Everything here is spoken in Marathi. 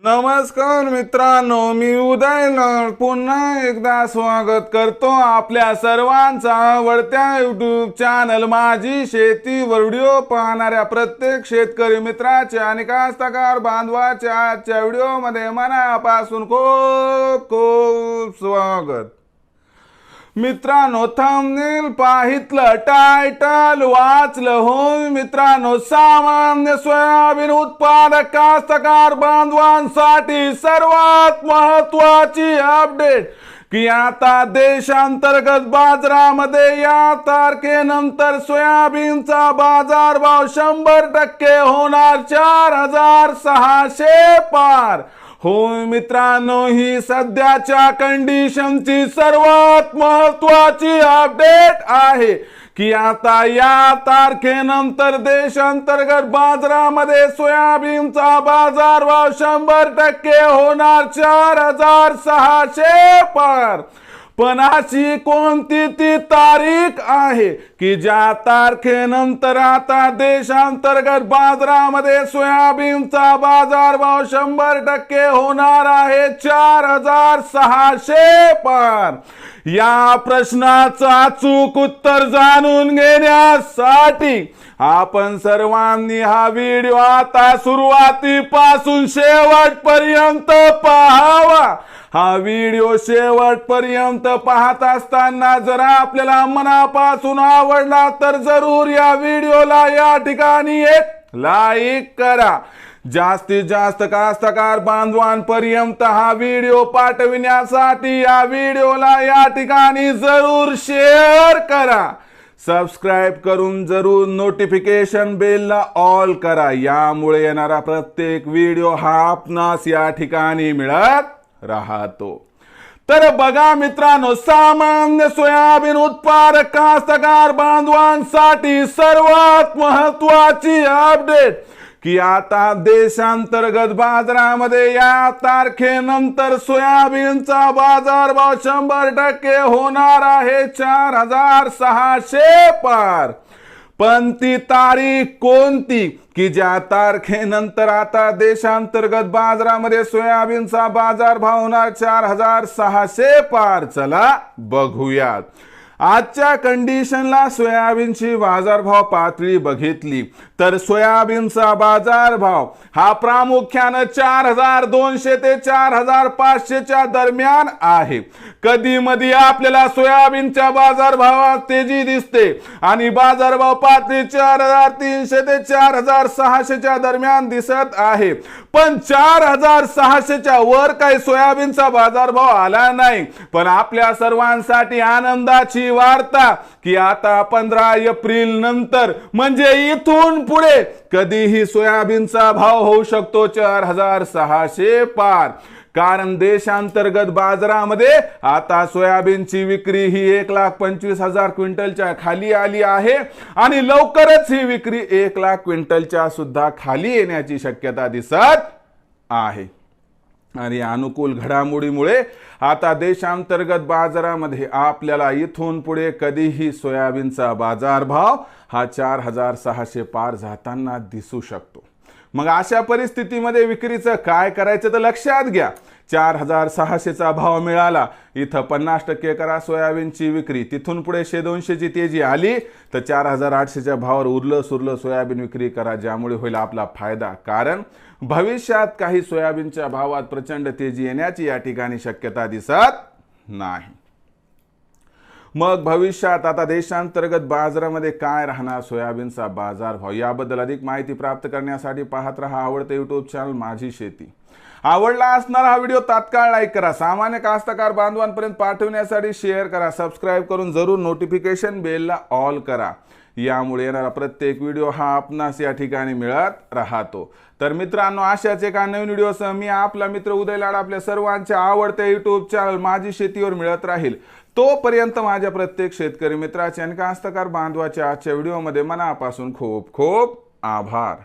नमस्कार मित्रांनो, मी उदय पुन्हा एकदा स्वागत करतो आपल्या सर्वांचा आवडत्या YouTube चॅनल माझी शेती वर व्हिडिओ पाहणाऱ्या प्रत्येक शेतकरी मित्राचे आणि कास्तकार बांधवाच्या आजच्या व्हिडिओमध्ये मनापासून खूप खूप स्वागत। मित्रांनो, थंबनेल पाहितलं, टायटल वाचलं हो मित्रांनो, सामान्य सोयाबीन उत्पादक कास्तकार बांधवांसाठी सर्वात महत्त्वाची अपडेट की आता देशांतर्गत बाजारामध्ये या तारखेनंतर सोयाबीनचा बाजारभाव 100% होणार 4600 पार। हो मित्रांनो, ही सध्याच्या कंडिशनची सर्वात महत्त्वाची अपडेट आहे की आता या तारखेनंतर देशांतर्गत बाजारामध्ये सोयाबीनचा बाजारभाव 100% होणार 4600 पार। पण अशी कोणती ती तारीख आहे की ज्या तारखेनंतर आता देशांतर्गत बाजारामध्ये सोयाबीनचा बाजारभाव 100% होणार आहे 4600 पार? या प्रश्नाचं अचूक उत्तर जाणून घेण्यासाठी आपण सर्वांनी हा व्हिडिओ आता सुरुवातीपासून शेवटपर्यंत पाहावा। हा व्हिडिओ शेवटपर्यंत पाहत असताना जर आपल्याला मनापासून आवडला तर जरूर या व्हिडिओला या ठिकाणी एक लाईक करा। जास्तीत जास्त कास्तकार बांधवांपर्यंत हा व्हिडिओ पाठविण्यासाठी या व्हिडिओला या ठिकाणी जरूर शेअर करा। सबस्क्राइब करून जरूर नोटिफिकेशन बेलला ऑल करा, यामुळे येणारा प्रत्येक व्हिडिओ हा आपणास या ठिकाणी मिळत राहतो। तर बघा मित्रांनो, सामान्य सोयाबीन उत्पादक कास्तकार बांधवांसाठी सर्वात महत्त्वाची अपडेट की आता देशांतर्गत बाजारामध्ये या तारखेनंतर सोयाबीनचा बाजारभाव 100% होणार आहे 4600 पार। पण ती तारीख कोणती की ज्या तारखेनंतर आता देशांतर्गत बाजारामध्ये सोयाबीनचा बाजारभाव होणार 4600 पार? चला बघूयात। आजच्या कंडिशनला सोयाबीनची बाजारभाव पातळी बघितली तर सोयाबीनचा बाजारभाव हा प्रामुख्याने 4200 ते 4500 च्या दरम्यान आहे। कधी मध्ये आपल्याला सोयाबीनच्या बाजारभावात तेजी दिसते आणि बाजारभाव पातळी 4300 ते 4600 च्या दरम्यान दिसत आहे, पण 4600 च्या वर काही सोयाबीनचा बाजारभाव आला नाही। पण आपल्या सर्वांसाठी आनंदाची वार्ता की आता 15 एप्रिल नंतर म्हणजे इथून पुढे कधीही सोयाबीनचा भाव होऊ शकतो 4600 पार। कारण देशांतर्गत बाजारामध्ये आता सोयाबीनची विक्री ही 1,25,000 क्विंटलच्या खाली आली आहे आणि लवकरच ही विक्री 1,00,000 क्विंटलच्या सुद्धा खाली येण्याची शक्यता दिसत आहे। आणि अनुकूल घडामोडीमुळे आता देशांतर्गत बाजारामध्ये आपल्याला इथून पुढे कधीही सोयाबीनचा बाजारभाव हा 4600 पार जाताना दिसू शकतो। मग अशा परिस्थितीमध्ये विक्रीचं काय करायचं तर लक्षात घ्या। 4600 चा भाव मिळाला, इथं 50% करा सोयाबीनची विक्री, तिथून पुढे 100-200 ची तेजी आली तर 4800 च्या भावावर उरलं सुरलं सोयाबीन विक्री करा, ज्यामुळे होईल आपला फायदा। कारण भविष्यात काही सोयाबीनच्या भावात प्रचंड तेजी येण्याची या ठिकाणी शक्यता दिसत नाही। मग भविष्यात आता देशांतर्गत बाजारामध्ये काय राहणार सोयाबीनचा बाजारभाव, याबद्दल अधिक माहिती प्राप्त करण्यासाठी पाहत रहा आवडते YouTube चॅनल माझी शेती। आवडला असणारा हा व्हिडिओ तात्काळ लाईक करा, सामान्य कास्तकार बांधवांपर्यंत पाठवण्यासाठी शेअर करा, सबस्क्राइब करून जरूर नोटिफिकेशन बेलला ऑल करा, यामुळे येणारा प्रत्येक व्हिडिओ हा आपणास या ठिकाणी मिळत राहतो। तर मित्रांनो, अशाच एका नवीन व्हिडिओसह मी आपला मित्र उदय लाड आपल्या सर्वांच्या आवडते YouTube चॅनल माझी शेतीवर मिळत राहील। तोपर्यंत माझ्या प्रत्येक शेतकरी मित्राचे आणि कास्तकार बांधवाच्या आजच्या व्हिडिओमध्ये मनापासून खूप खूप आभार।